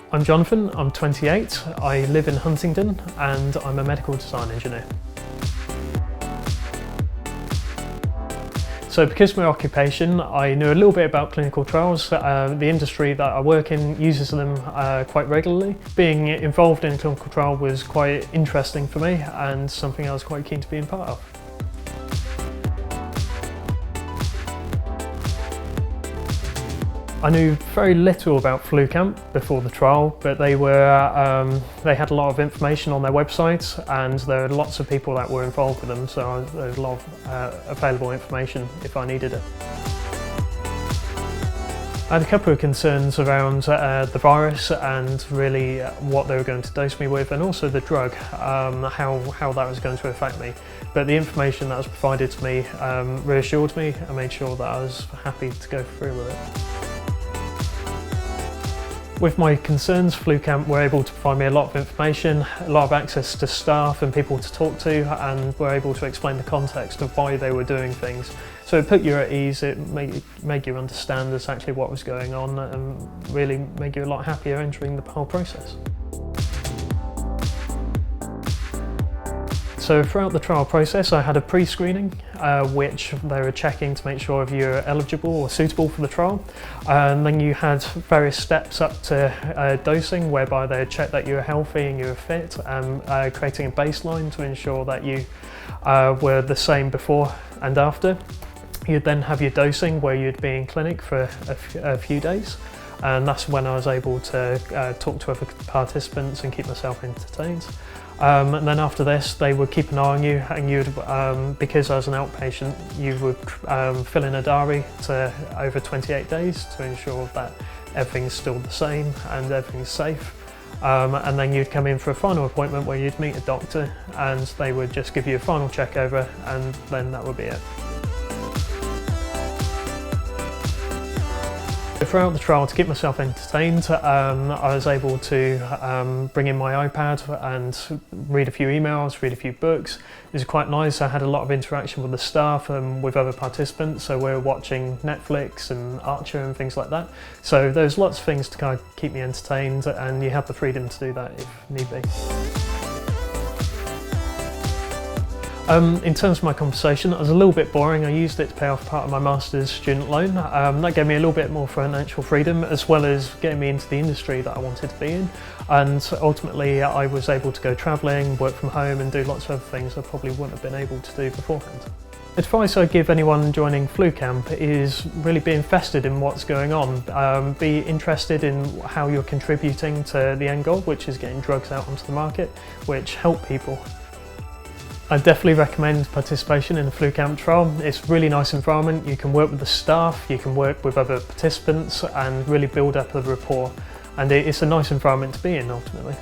I'm Jonathan, I'm 28, I live in Huntingdon and I'm a medical design engineer. So because of my occupation, I knew a little bit about clinical trials. The industry that I work in uses them quite regularly. Being involved in a clinical trial was quite interesting for me and something I was quite keen to be a part of. I knew very little about FluCamp before the trial, but they had a lot of information on their website and there were lots of people that were involved with them, so there was a lot of available information if I needed it. I had a couple of concerns around the virus and really what they were going to dose me with, and also the drug, how that was going to affect me. But the information that was provided to me reassured me and made sure that I was happy to go through with it. With my concerns, FluCamp were able to provide me a lot of information, a lot of access to staff and people to talk to, and were able to explain the context of why they were doing things. So it put you at ease, it made you understand exactly what was going on and really made you a lot happier entering the whole process. So throughout the trial process I had a pre-screening which they were checking to make sure if you're eligible or suitable for the trial, and then you had various steps up to dosing whereby they checked that you were healthy and you were fit, and creating a baseline to ensure that you were the same before and after. You'd then have your dosing where you'd be in clinic for a few days, and that's when I was able to talk to other participants and keep myself entertained. And then after this, they would keep an eye on you, and you'd, because I was an outpatient, you would fill in a diary to over 28 days to ensure that everything's still the same and everything's safe. And then you'd come in for a final appointment where you'd meet a doctor and they would just give you a final check over, and then that would be it. Throughout the trial, to keep myself entertained, I was able to bring in my iPad and read a few emails, read a few books. It was quite nice. I had a lot of interaction with the staff and with other participants, so we were watching Netflix and Archer and things like that. So there's lots of things to kind of keep me entertained, and you have the freedom to do that if need be. In terms of my conversation, it was a little bit boring. I used it to pay off part of my master's student loan. That gave me a little bit more financial freedom, as well as getting me into the industry that I wanted to be in. And ultimately I was able to go travelling, work from home and do lots of other things I probably wouldn't have been able to do beforehand. Advice I give anyone joining FluCamp is really be invested in what's going on. Be interested in how you're contributing to the end goal, which is getting drugs out onto the market, which help people. I definitely recommend participation in the FluCamp trial. It's a really nice environment. You can work with the staff, you can work with other participants and really build up a rapport. And it's a nice environment to be in ultimately.